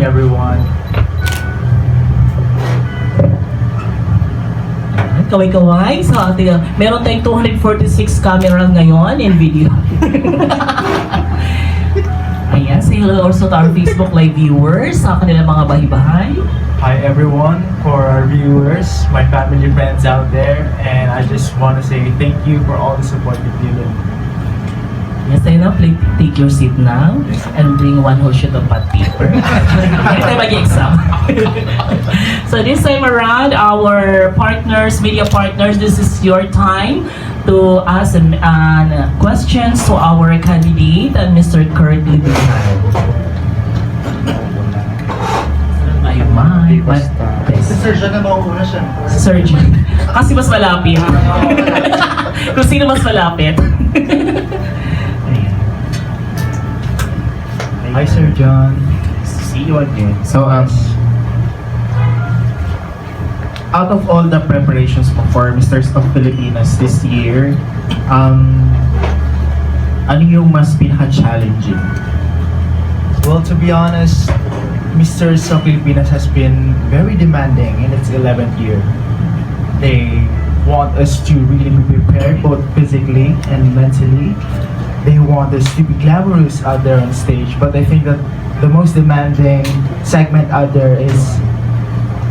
everyone. Kaway-kaway sa ating, meron tayong 246 cameras ngayon in video. Ayan, say hello also to our Facebook Live viewers, sa kanilang mga bahay-bahay. Hi everyone, for our viewers, my family, friends out there, and I just want to say thank you for all the support you've given. Yes, I know. Please take your seat now and bring one whole sheet of pad paper. Next time mag-exam. So this time around, our partners, media partners, this is your time to ask questions to our candidate, Mr. Kurt Libihan. Ay, Si Surgeon na mauuna siya. Surgeon. Kasi mas malapit. Kung sino mas malapit. Hi Sir John, see you again. So, out of all the preparations mo for Misters of Filipinas this year, ano yung mas pinaka-challenging? Well, to be honest, Misters of Filipinas has been very demanding in its 11th year. They want us to really be prepared both physically and mentally. They want us to be glamorous out there on stage, but I think that the most demanding segment out there is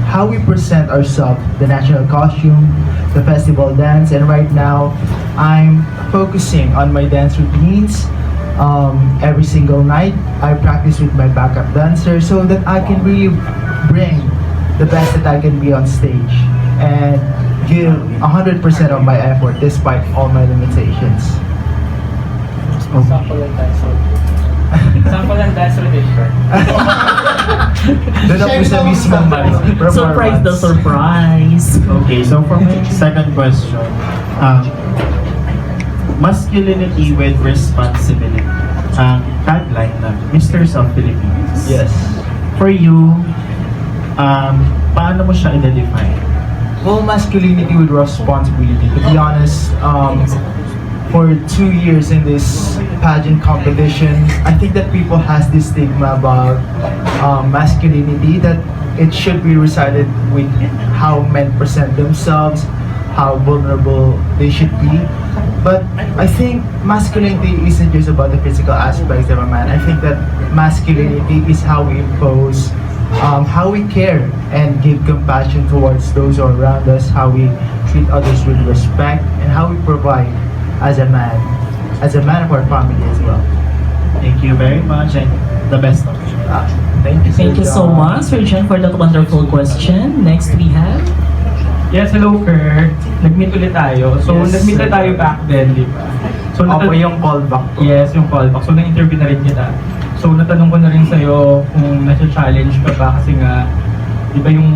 how we present ourselves, the national costume, the festival dance, and right now I'm focusing on my dance routines. Every single night I practice with my backup dancer so that I can really bring the best that I can be on stage and give 100% of my effort despite all my limitations. Sample and dance routine. Sample and dance routine. Doon na po sa mismong Surprise the surprise. Okay, so for my second question, masculinity with responsibility. Ang tagline ng Misters of Philippines. Yes. For you, paano mo siya i-define? Well, masculinity with responsibility. To be honest, for 2 years in this pageant competition, I think that people has this stigma about masculinity, that it should be recited with how men present themselves, how vulnerable they should be. But I think masculinity isn't just about the physical aspects of a man. I think that masculinity is how we impose, how we care and give compassion towards those who are around us, how we treat others with respect, and how we provide as a man of our family as well. Thank you very much and the best of you. Thank you, Thank you so John. much, Surgeon, for that wonderful question. Next we have Yes, hello, Kurt. Nag-meet ulit tayo. So, Yes, nag-meet na sir. tayo back then, di ba? So, Opo, yung callback ko. Yes, yung callback. So, na-interview na rin kita. So, natanong ko na rin sa'yo kung nasa-challenge ka ba kasi nga, di ba yung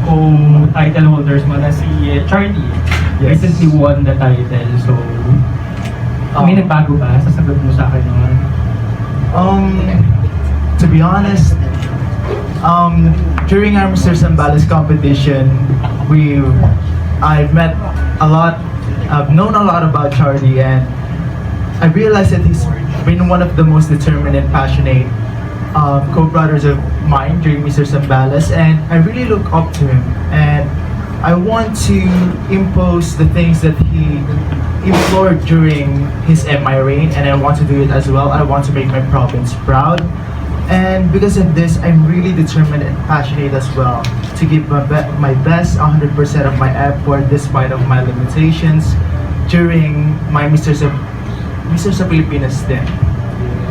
co-title holders mo na si Charlie Yes. recently won the title. So, may nagbago ba? Sasagot mo sa akin naman. To be honest, during our Mr. Zambales competition, I've met a lot, I've known a lot about Charlie, and I realized that he's been one of the most determined and passionate co-brothers of mine during Mr. Zambales, and I really look up to him, and I want to impose the things that he implored during his MI reign, and I want to do it as well. I want to make my province proud. And because of this, I'm really determined and passionate as well to give my best, 100% of my effort despite of my limitations during my Mr. sa Filipinas stint.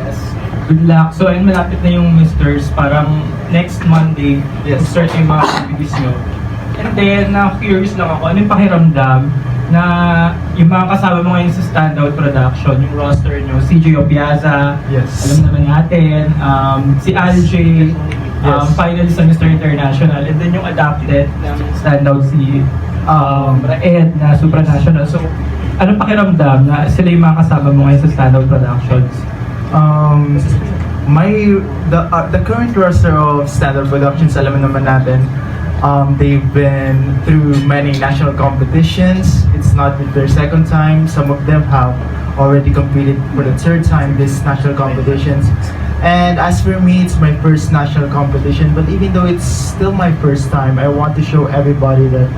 Yes. Good luck. So, ayun, malapit na yung Misters. Parang next Monday, Yes. start yung mga activities nyo. And then, curious lang ako, ano yung pakiramdam na yung mga kasama mo ngayon sa standout production, yung roster nyo, si Gio Piazza, Yes. alam naman natin, si LJ, Yes. finalist sa Mr. International, and then yung adapted ng standout si Ed na supranational. So, anong pakiramdam na sila yung mga kasama mo ngayon sa standout productions? The current roster of Standard Productions, alam naman natin, they've been through many national competitions. It's not their second time. Some of them have already competed for the third time these national competitions. And as for me, it's my first national competition, but even though it's still my first time, I want to show everybody that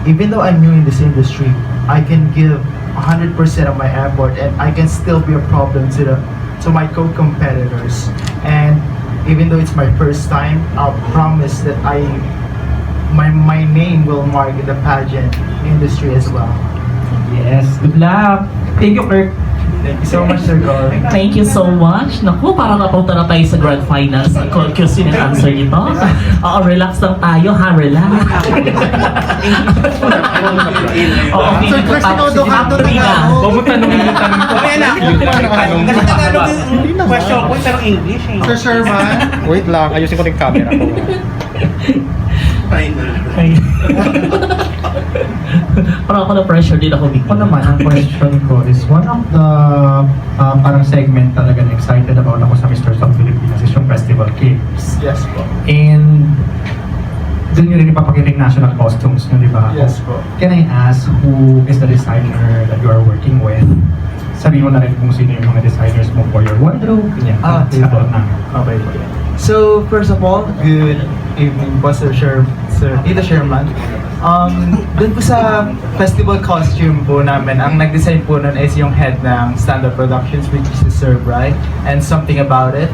even though I'm new in this industry, I can give 100% of my effort and I can still be a problem to my co-competitors. And even though it's my first time, I'll promise that my name will mark in the pageant industry as well. Yes, good luck. Thank you, Kirk. Thank you so much, Sir Carl. Thank you so much. Naku, parang napunta na tayo sa grand finals. Question and answer nito. Oo, relax lang tayo, ha? Relax. Oo, Sir, first ikaw doon ka doon na. Huwag mo tanongin yung tanong ko. Okay na. Kasi Tagalog yung question ko, pero English eh. Sir Sherman. Wait lang, ayusin ko yung camera ko. Parang ako na-pressure din ako bigla. Ako naman, ang question ko is, one of the parang segment talaga na excited about ako sa Mr. South Filipinas is yung Festival Games. Yes po. And doon nyo rin ipapakita yung national costumes nyo, di ba? Yes po. Can I ask who is the designer that you are working with? Sabihin mo na rin kung sino yung mga designers mo for your wardrobe. Ganyan. Okay po. Okay po. So, first of all, good evening po, Sir Tito Sherman. Dun po sa festival costume po namin, ang nag-design po nun is yung head ng Standard Productions, which is Sir Bry, and something about it.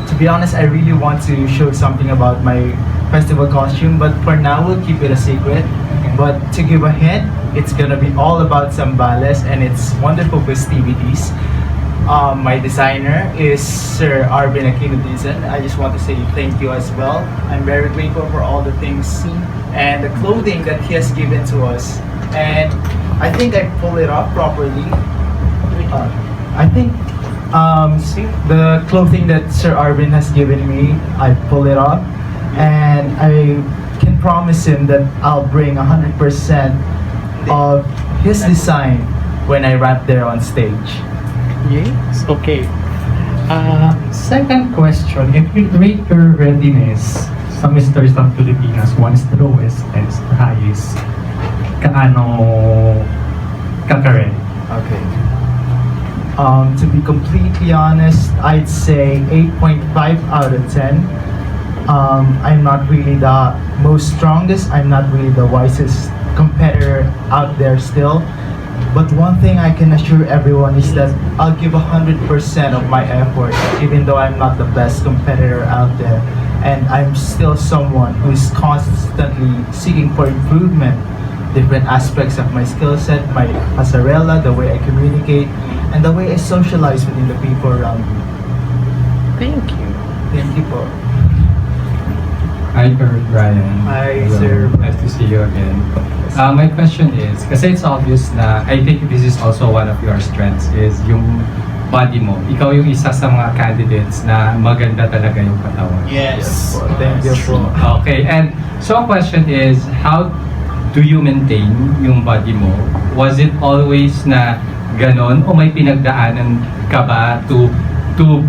To be honest, I really want to show something about my festival costume, but for now, we'll keep it a secret. But to give a hint, it's gonna be all about Zambales and its wonderful festivities. My designer is Sir Arvin Aquino Dizon. I just want to say thank you as well. I'm very grateful for all the things and the clothing that he has given to us. And I think I pull it off properly. I think the clothing that Sir Arvin has given me, I pull it off. And I can promise him that I'll bring 100% of his design when I rap there on stage. Yes, okay. Second question, if you rate your readiness sa Mr. South Filipinas, one is the lowest and the highest, kaano ka-ready? Okay. To be completely honest, I'd say 8.5 out of 10. I'm not really the most strongest, I'm not really the wisest competitor out there still. But one thing I can assure everyone is that I'll give 100% of my effort, even though I'm not the best competitor out there. And I'm still someone who's constantly seeking for improvement, different aspects of my skill set, my pasarela, the way I communicate, and the way I socialize within the people around me. Thank you. Thank you po. Hi, Brian. Hi, Hello. sir. Nice to see you again. My question is, kasi it's obvious na I think this is also one of your strengths is yung body mo. Ikaw yung isa sa mga candidates na maganda talaga yung katawan. Yes po. Thank you po. Okay, and so ang question is, how do you maintain yung body mo? Was it always na ganon o may pinagdaanan ka ba to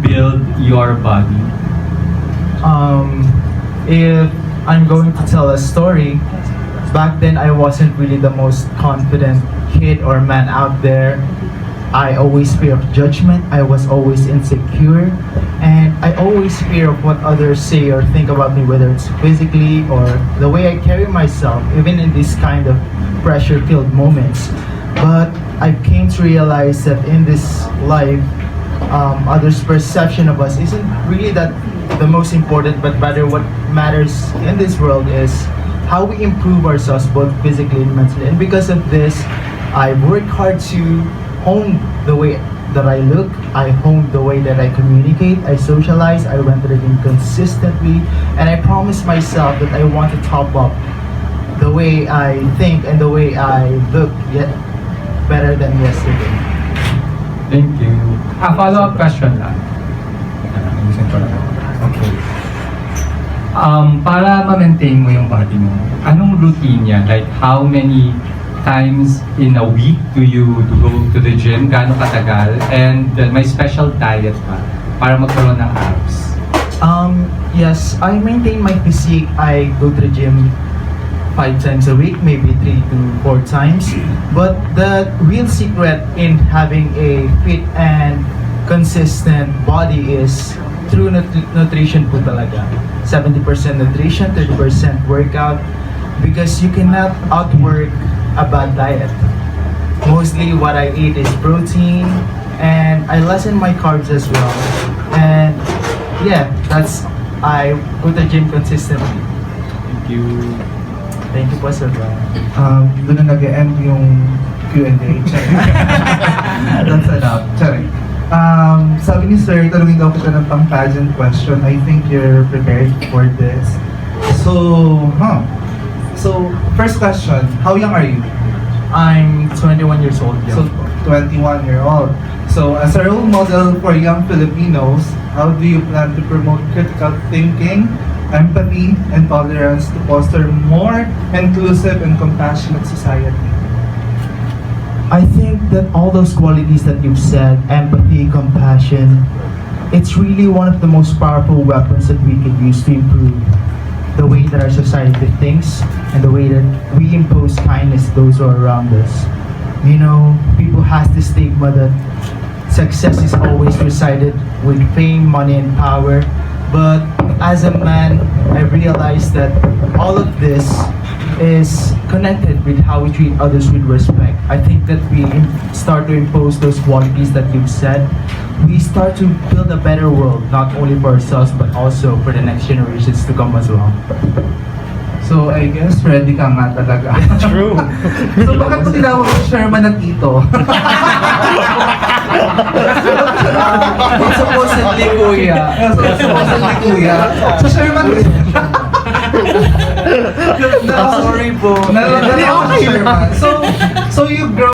build your body? If I'm going to tell a story, back then I wasn't really the most confident kid or man out there. I always fear of judgment, I was always insecure, and I always fear of what others say or think about me, whether it's physically or the way I carry myself, even in these kind of pressure-filled moments. But I came to realize that in this life, others' perception of us isn't really that the most important, but rather what matters in this world is how we improve ourselves both physically and mentally. And because of this, I've worked hard to hone the way that I look, I honed the way that I communicate, I socialize, I went to the gym consistently, and I promised myself that I want to top up the way I think and the way I look yet better than yesterday. Thank you. Follow-up question lang. Ayusin ko lang. Okay. Para ma-maintain mo yung body mo, anong routine niya? Like, how many times in a week do you go to the gym? Gaano katagal? And may special diet pa para magkaroon ng abs? Yes, I maintain my physique. I go to the gym 5 times a week, maybe 3 to 4 times. But the real secret in having a fit and consistent body is through nutrition po talaga. 70% nutrition, 30% workout, because you cannot outwork a bad diet. Mostly what I eat is protein, and I lessen my carbs as well. And yeah, I go to the gym consistently. Thank you. Thank you po, Sir Brian. Doon na nag-end yung Q&A. That's enough. Sorry. Sabi ni Sir, tanungin daw kita ng pang-pageant question. I think you're prepared for this. So, first question, how young are you? I'm 21 years old. So, 21-year-old. So, as a role model for young Filipinos, how do you plan to promote critical thinking, empathy, and tolerance to foster more inclusive and compassionate society? I think that all those qualities that you've said, empathy, compassion, it's really one of the most powerful weapons that we can use to improve the way that our society thinks and the way that we impose kindness to those who are around us. You know, people has this stigma that success is always resided with fame, money, and power. But as a man, I realized that all of this is connected with how we treat others with respect. I think that we start to impose those qualities that you've said. We start to build a better world, not only for ourselves, but also for the next generations to come as well. So, I guess ready ka nga talaga. True. So, bakit mo tinawag si Sherman na tito? Supposedly, kuya. Supposedly kuya. So, Sherman, Sorry po. Nalala ako si Sherman. So you grow